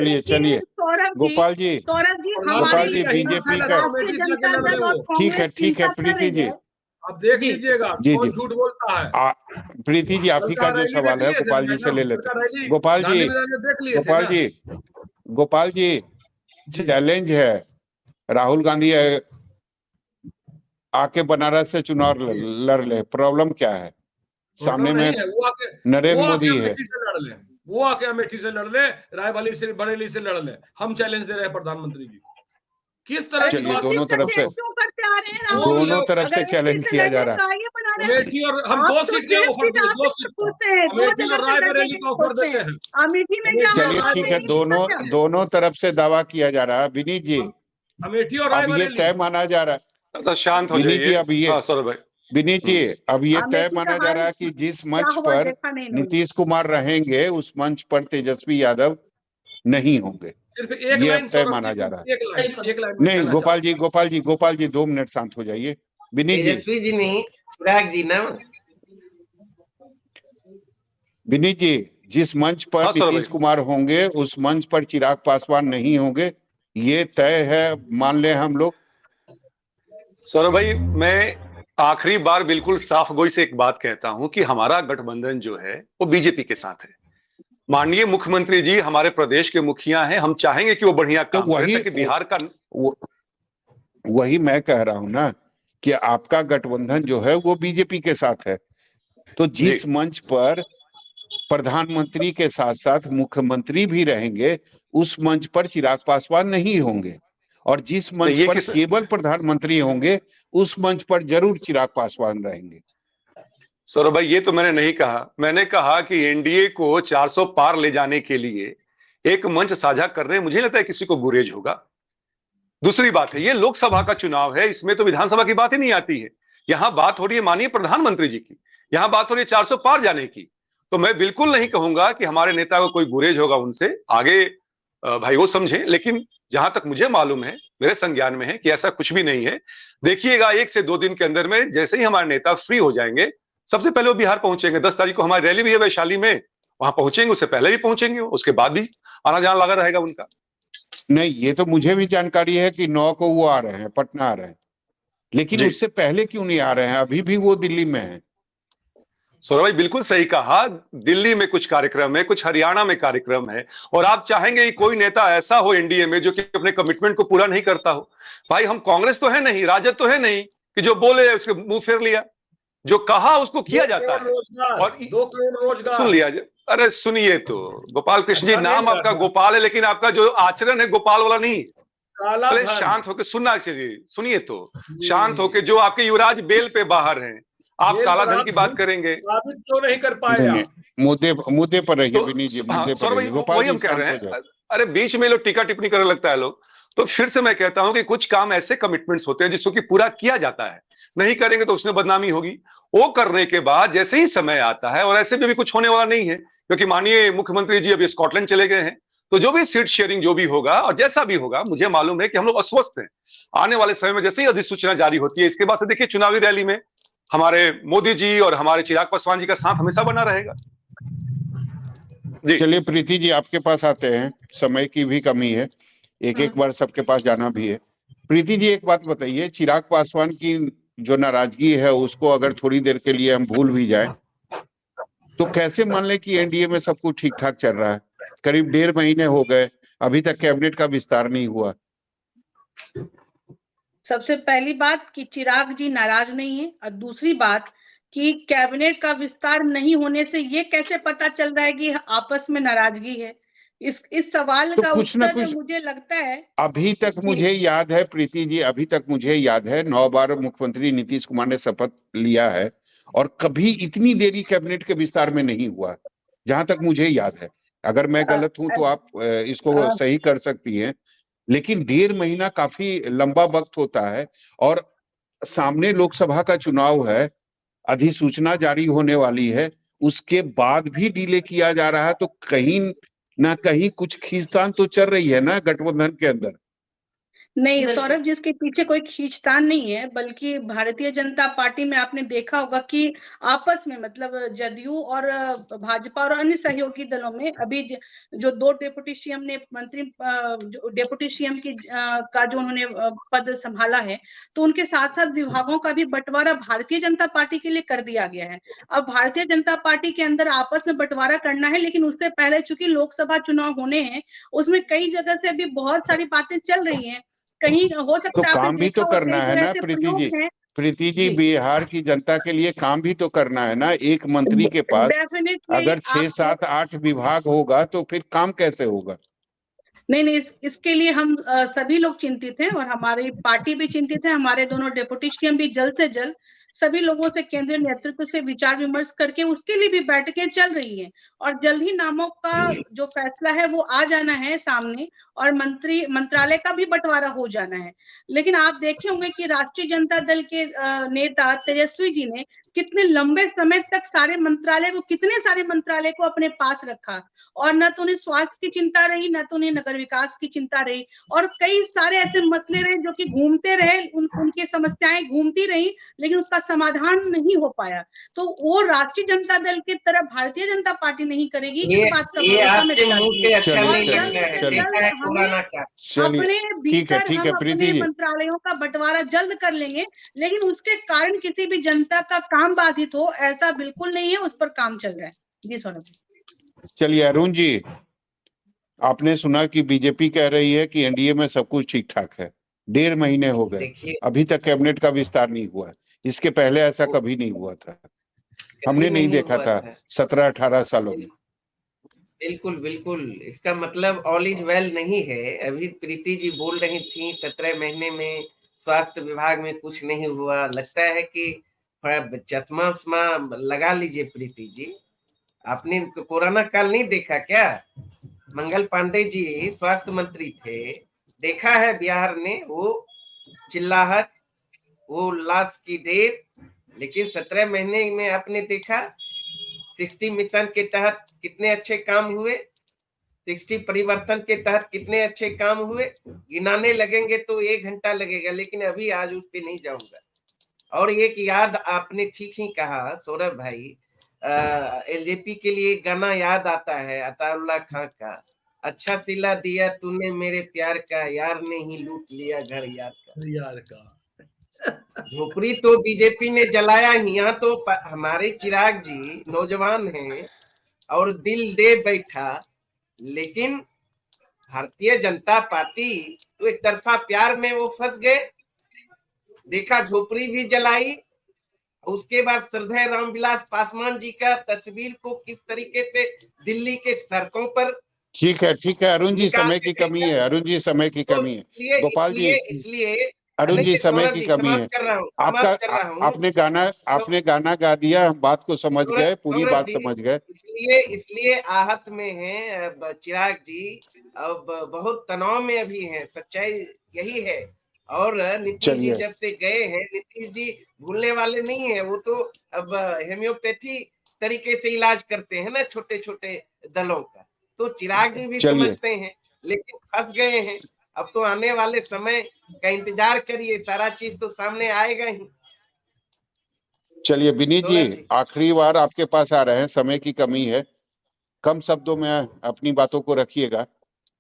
गोपाल जी, गोपाल जी, बीजेपी का ठीक है प्रीति जी, आप देख लीजिएगा कौन झूठ बोलता है। प्रीति जी, आप ही का जो सवाल है गोपाल जी से ले लेते। गोपाल जी, चैलेंज है, राहुल गांधी आके बनारस से चुनाव लड़ ले, प्रॉब्लम क्या है? सामने में नरेंद्र मोदी है, वो आके अमेठी से लड़ ले, रायबरेली से, बरेली से लड़ ले। हम चैलेंज दे रहे हैं प्रधानमंत्री जी। किस तरह की दोनों तरफ से चैलेंज किया जा रहा है। अमेठी और हम 2 सीट के ऑफर दिए, 2 सीट अमेठी और रायबरेली का ऑफर देते हैं। चलिए ठीक है, दोनों तरफ से दावा किया जा रहा है। विनीत जी, अमेठी और अब ये तय माना जा रहा है, तो शांत हो जाइए। अब ये विनीत जी, अब ये तय माना जा रहा है कि जिस मंच पर नीतीश कुमार रहेंगे उस मंच पर तेजस्वी यादव नहीं होंगे, सिर्फ एक ये लाइन तय माना जा रहा है। एक लाइन नहीं गोपाल जी 2 मिनट शांत हो जाइए। विनीत जी, तेजस्वी जी नहीं, चिराग जी ना। विनीत जी, जिस मंच पर नीतीश कुमार होंगे उस मंच पर चिराग पासवान नहीं होंगे, ये तय है, मान ले हम लोग। सौरभ भाई, मैं आखिरी बार बिल्कुल साफ गोई से एक बात कहता हूं कि हमारा गठबंधन जो है वो बीजेपी के साथ है। माननीय मुख्यमंत्री जी हमारे प्रदेश के मुखिया हैं, हम चाहेंगे कि वो बढ़िया काम करें ताकि बिहार का वही मैं कह रहा हूं ना कि आपका गठबंधन जो है वो बीजेपी के साथ है। तो जिस मंच पर प्रधानमंत्री के साथ साथ मुख्यमंत्री भी रहेंगे उस मंच पर चिराग पासवान नहीं होंगे, और जिस मंच पर केवल प्रधानमंत्री होंगे उस मंच पर जरूर चिराग पासवान रहेंगे। सौरभ भाई, ये तो मैंने नहीं कहा। मैंने कहा कि एनडीए को 400 पार ले जाने के लिए एक मंच साझा करने मुझे लगता है किसी को गुरेज होगा। दूसरी बात है, ये लोकसभा का चुनाव है, इसमें तो विधानसभा की बात ही नहीं आती है। यहां बात हो रही है माननीय प्रधानमंत्री जी की, यहां बात हो रही है 400 पार जाने की। तो मैं बिल्कुल नहीं कहूंगा कि हमारे नेता को कोई गुरेज होगा उनसे, आगे भाई वो समझे। लेकिन जहां तक मुझे मालूम है, मेरे संज्ञान में है कि ऐसा कुछ भी नहीं है। देखिएगा 1 से 2 दिन के अंदर में जैसे ही हमारे नेता फ्री हो जाएंगे, सबसे पहले वो बिहार पहुंचेंगे। 10 तारीख को हमारी रैली भी है वैशाली में, वहां पहुंचेंगे, उससे पहले भी पहुंचेंगे, उसके बाद भी आना जाना लगा रहेगा उनका। नहीं, ये तो मुझे भी जानकारी है कि 9 को वो आ रहे हैं, पटना आ रहे हैं, लेकिन उससे पहले क्यों नहीं आ रहे हैं? अभी भी वो दिल्ली में है। सौरभ भाई बिल्कुल सही कहा, दिल्ली में कुछ कार्यक्रम है, कुछ हरियाणा में कार्यक्रम है, और आप चाहेंगे कि कोई नेता ऐसा हो एनडीए में जो कि अपने कमिटमेंट को पूरा नहीं करता हो। भाई हम कांग्रेस तो है नहीं, राजद तो है नहीं कि जो बोले उसके मुंह फेर लिया। जो कहा उसको किया 2 जाता करोड़ है। रोजगार, और 2 करोड़ रोजगार। सुन लिया, अरे सुनिए तो गोपाल कृष्ण जी, अच्छा नहीं नाम लगा आपका था। गोपाल है, लेकिन आपका जो आचरण है गोपाल वाला नहीं। काला पहले धन। शांत होकर सुनना चाहिए, सुनिए तो, शांत होकर, जी। जो आपके युवराज बेल पे बाहर हैं, आप जेल काला पर धन आप की बात झूठ करेंगे साबित क्यों नहीं कर पाए नहीं, आप? मुद्दे मुद्दे पर रहिए तो। विनीत जी, हाँ मुद्दे पर सौरभ भाई, रहिए। गोपाल वही जी हम कह शांत रहे हो जाओ। हैं। अरे बीच में लोग टीका टिप्पणी करने लगता है लोग। तो फिर से मैं कहता हूं कि कुछ काम ऐसे कमिटमेंट्स होते हैं जिसको कि पूरा किया जाता है, नहीं करेंगे तो उसमें बदनामी होगी। वो करने के बाद जैसे ही समय आता है, और ऐसे में भी कुछ होने वाला नहीं है, क्योंकि माननीय मुख्यमंत्री जी अभी स्कॉटलैंड चले गए हैं, तो जो भी सीट शेयरिंग जो भी होगा और जैसा भी होगा, मुझे मालूम है कि हम लोग अस्वस्थ हैं। आने वाले समय में जैसे ही अधिसूचना जारी होती है, इसके बाद से देखिए चुनावी रैली में हमारे मोदी जी और हमारे चिराग पासवान जी का साथ हमेशा बना रहेगा। जी चलिए प्रीति जी, आपके पास आते हैं, समय की भी कमी है, एक एक बार सबके पास जाना भी है। प्रीति जी, एक बात बताइए, चिराग पासवान की जो नाराजगी है उसको अगर थोड़ी देर के लिए हम भूल भी जाए, तो कैसे मान ले कि एनडीए में सब कुछ ठीक ठाक चल रहा है? करीब 1.5 महीने हो गए, अभी तक कैबिनेट का विस्तार नहीं हुआ। सबसे पहली बात कि चिराग जी नाराज नहीं है, और दूसरी बात कि कैबिनेट का विस्तार नहीं होने से ये कैसे पता चल रहा है कि आपस में नाराजगी है? इस सवाल तो का कुछ ना उत्तर कुछ मुझे लगता है अभी तक कि मुझे याद है प्रीति जी, अभी तक मुझे याद है 9 बार मुख्यमंत्री नीतीश कुमार ने शपथ लिया है, और कभी इतनी देरी कैबिनेट के विस्तार में नहीं हुआ, जहां तक मुझे याद है। अगर मैं गलत हूं तो आप इसको सही कर सकती हैं, लेकिन 1.5 महीना काफी लंबा वक्त होता है, और सामने लोकसभा का चुनाव है, अधिसूचना जारी होने वाली है, उसके बाद भी डिले किया जा रहा है, तो कहीं ना कहीं कुछ खींचतान तो चल रही है ना गठबंधन के अंदर। नहीं सौरभ, जिसके पीछे कोई खींचतान नहीं है, बल्कि भारतीय जनता पार्टी में आपने देखा होगा कि आपस में, मतलब जदयू और भाजपा और अन्य सहयोगी दलों में अभी जो 2 डेप्यूटी सीएम ने डेप्यूटी सीएम की का जो उन्होंने पद संभाला है, तो उनके साथ साथ विभागों का भी बंटवारा भारतीय जनता पार्टी के लिए कर दिया गया है। अब भारतीय जनता पार्टी के अंदर आपस में बंटवारा करना है, लेकिन उससे पहले चूंकि लोकसभा चुनाव होने हैं, उसमें कई जगह से अभी बहुत सारी बातें चल रही हैं। कहीं हो तो सकता है आपने काम भी देखा तो हो, करना कई है जगह ना से प्रीति प्रयोग जी। हैं। प्रीति जी, जी, बिहार की जनता के लिए काम भी तो करना है ना। एक मंत्री के पास डेफिनेटली अगर 6, आपको 7, 8 विभाग होगा तो फिर काम कैसे होगा? नहीं, इसके लिए हम सभी लोग चिंतित हैं, और हमारी पार्टी भी चिंतित है। हमारे दोनों डेप्यूटी सीएम भी जल्द से जल्द सभी लोगों से, केंद्रीय नेतृत्व से विचार विमर्श करके उसके लिए भी बैठकें चल रही हैं, और जल्द ही नामों का जो फैसला है वो आ जाना है सामने, और मंत्रालय का भी बंटवारा हो जाना है। लेकिन आप देखे होंगे कि राष्ट्रीय जनता दल के नेता तेजस्वी जी ने कितने लंबे समय तक कितने सारे मंत्रालय को अपने पास रखा, और न तो उन्हें स्वास्थ्य की चिंता रही, न तो उन्हें नगर विकास की चिंता रही, और कई सारे ऐसे मसले रहे जो कि घूमते रहे, उनकी समस्याएं घूमती रही, लेकिन उसका समाधान नहीं हो पाया। तो वो राष्ट्रीय जनता दल की तरफ भारतीय जनता पार्टी नहीं करेगी, इस बात का ये भरोसा मैं आपके मुंह दिलाती से हूँ। अच्छा और नहीं जल्द लगता है, से देखा है जल्द हमें पुराना का। चलिए, अपने ठीक है भीतर हम प्रीति अपने जी। मंत्रालयों का बंटवारा जल्द कर लेंगे, लेकिन उसके कारण किसी भी जनता का काम बाधित हो, ऐसा बिल्कुल नहीं है। उस पर काम चल रहा है। जी सौरभ। चलिए अरुण जी, आपने सुना कि बीजेपी कह रही है कि एनडीए में सब कुछ ठीक ठाक है। 1.5 महीने हो गए, देखिए, अभी तक कैबिनेट का विस्तार नहीं हुआ। इसके पहले ऐसा कभी नहीं हुआ था, हमने नहीं देखा था 17-18 सालों में। बिल्कुल बिल्कुल, इसका मतलब ऑल इज वेल नहीं है। अभी प्रीति जी बोल रही थी 17 महीने में स्वास्थ्य विभाग में कुछ नहीं हुआ। लगता है कि थोड़ा चश्मा उश्मा लगा लीजिए प्रीति जी। आपने कोरोना काल नहीं देखा क्या? मंगल पांडे जी स्वास्थ्य मंत्री थे, देखा है बिहार ने वो चिल्लाहट, वो लाश की ढेर, लेकिन 17 महीने में आपने देखा 60 मिशन के तहत कितने अच्छे काम हुए, 60 परिवर्तन के तहत कितने अच्छे काम हुए। गिनाने लगेंगे तो 1 घंटा लगेगा, लेकिन अभी आज उस पे नहीं जाऊंगा। और एक याद, आपने ठीक ही कहा सौरभ भाई, एलजेपी के लिए एक गाना याद आता है अताउल्लाह खां का, अच्छा सिला दिया तूने मेरे प्यार का, यार ने ही लूट लिया घर यार का। झोपड़ी तो बीजेपी ने जलाया ही, यहाँ तो हमारे चिराग जी नौजवान हैं और दिल दे बैठा, लेकिन भारतीय जनता पार्टी तो एक तरफा प्यार में वो फंस गए। देखा झोपड़ी भी जलाई उसके बाद श्रद्धेय रामविलास पासवान जी का तस्वीर को किस तरीके से दिल्ली के सड़कों पर ठीक है अरुण जी, समय की कमी है, अरुण जी समय की तो कमी है, गोपाल जी इसलिए अरुण जी नहीं, समय सौरभ की जी, कमी है। समाप्त कर रहा हूँ, आपने गाना गा दिया, हम बात को समझ गए, पूरी सौरभ बात जी, समझ गए। इसलिए आहत में हैं अब चिराग जी, अब बहुत तनाव में अभी हैं, सच्चाई यही है। और नीतीश जी चलिए। जब से गए हैं, नीतीश जी भूलने वाले नहीं है, वो तो अब होम्योपैथी तरीके से इलाज करते हैं ना छोटे छोटे दलों का, तो चिराग जी भी चलिए। समझते हैं, लेकिन फंस गए हैं। अब तो आने वाले समय का इंतजार करिए, सारा चीज तो सामने आएगा ही। चलिए विनीत जी, आखिरी बार आपके पास आ रहे हैं, समय की कमी है, कम शब्दों में अपनी बातों को रखिएगा।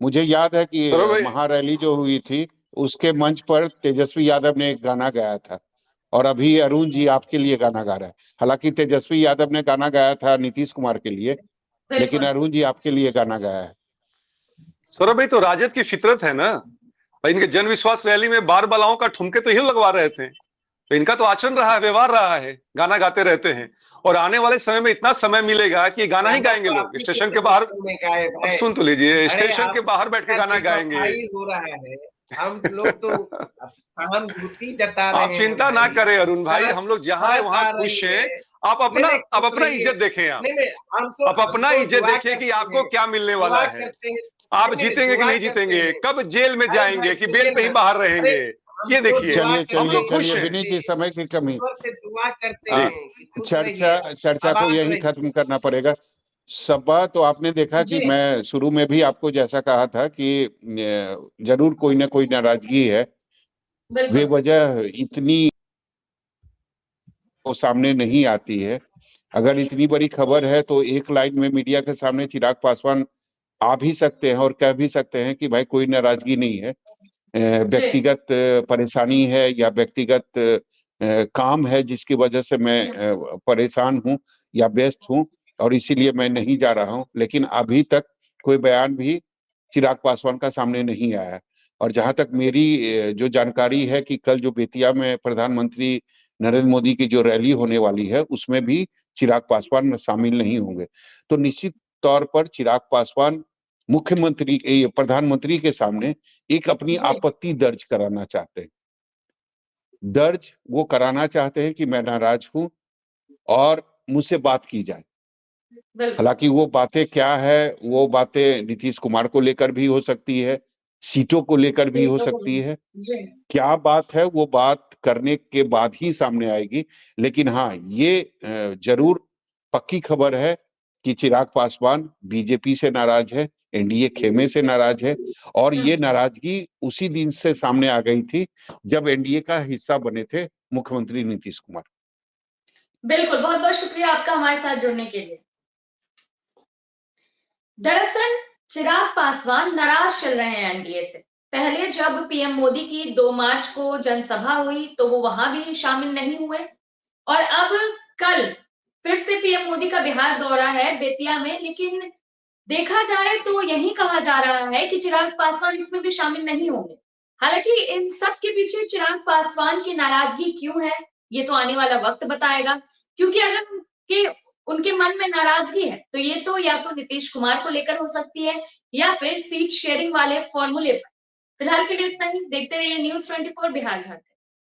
मुझे याद है कि सौरभ भाई, महारैली जो हुई थी उसके मंच पर तेजस्वी यादव ने एक गाना गाया था, और अभी अरुण जी आपके लिए गाना गा रहा है। हालांकि तेजस्वी यादव ने गाना गाया था नीतीश कुमार के लिए, लेकिन अरुण जी आपके लिए गाना गाया है। सौरभ भाई, तो राजद की फितरत है ना भाई, इनके जन विश्वास रैली में बार बालाओं का ठुमके तो यही लगवा रहे थे, तो इनका तो आचरण रहा है, व्यवहार रहा है, गाना गाते रहते हैं। और आने वाले समय में इतना समय मिलेगा कि गाना ही गाएंगे लोग स्टेशन के बाहर। अब सुन तो लीजिए, स्टेशन के बाहर बैठ के गाना गाएंगे। हो रहा है, हम लोग तो सहानुभूति जता रहे हैं। आप चिंता ना करें अरुण भाई, हम लोग जहां है वहां खुश हैं। आप अपना इज्जत देखें, आप अपना इज्जत देखिए कि आपको क्या मिलने वाला है। आप जीतेंगे कि नहीं जीतेंगे, कब जेल में जाएंगे कि बेल पे ही बाहर रहेंगे, ये देखिए। चलिए विनीत जी, समय की कमी, चर्चा को यही खत्म करना पड़ेगा। सभा तो आपने देखा कि मैं शुरू में भी आपको जैसा कहा था कि जरूर कोई ना कोई नाराजगी है, वे वजह इतनी सामने नहीं आती है। अगर इतनी बड़ी खबर है तो एक लाइन में मीडिया के सामने चिराग पासवान आ भी सकते हैं और कह भी सकते हैं कि भाई कोई नाराजगी नहीं है, व्यक्तिगत परेशानी है या व्यक्तिगत काम है जिसकी वजह से मैं परेशान हूं या व्यस्त हूं और इसीलिए मैं नहीं जा रहा हूं। लेकिन अभी तक कोई बयान भी चिराग पासवान का सामने नहीं आया। और जहां तक मेरी जो जानकारी है कि कल जो बेतिया में प्रधानमंत्री नरेंद्र मोदी की जो रैली होने वाली है उसमें भी चिराग पासवान शामिल नहीं होंगे। तो निश्चित तौर पर चिराग पासवान मुख्यमंत्री प्रधानमंत्री के सामने एक अपनी आपत्ति दर्ज कराना चाहते हैं। वो कराना चाहते हैं कि मैं नाराज हूं और मुझसे बात की जाए। हालांकि वो बातें क्या है, वो बातें नीतीश कुमार को लेकर भी हो सकती है, सीटों को लेकर भी हो सकती है। क्या बात है वो बात करने के बाद ही सामने आएगी। लेकिन हाँ, ये जरूर पक्की खबर है कि चिराग पासवान बीजेपी से नाराज है, एनडीए खेमे से नाराज है, और ये नाराजगी उसी दिन से सामने आ गई थी जब एनडीए का हिस्सा बने थे मुख्यमंत्री नीतीश कुमार। बिल्कुल, बहुत बहुत शुक्रिया आपका हमारे साथ जुड़ने के लिए। दरअसल चिराग पासवान नाराज चल रहे हैं एनडीए से। पहले जब पीएम मोदी की 2 मार्च को जनसभा हुई तो वो वहां भी शामिल नहीं हुए, और अब कल फिर से पीएम मोदी का बिहार दौरा है बेतिया में, लेकिन देखा जाए तो यही कहा जा रहा है कि चिराग पासवान इसमें भी शामिल नहीं होंगे। हालांकि इन सब के पीछे चिराग पासवान की नाराजगी क्यों है, ये तो आने वाला वक्त बताएगा। क्योंकि अगर उनके मन में नाराजगी है तो ये तो या तो नीतीश कुमार को लेकर हो सकती है या फिर सीट शेयरिंग वाले फॉर्मूले पर। फिलहाल के लिए इतना ही। देखते रहिए News 24 बिहार झारखंड।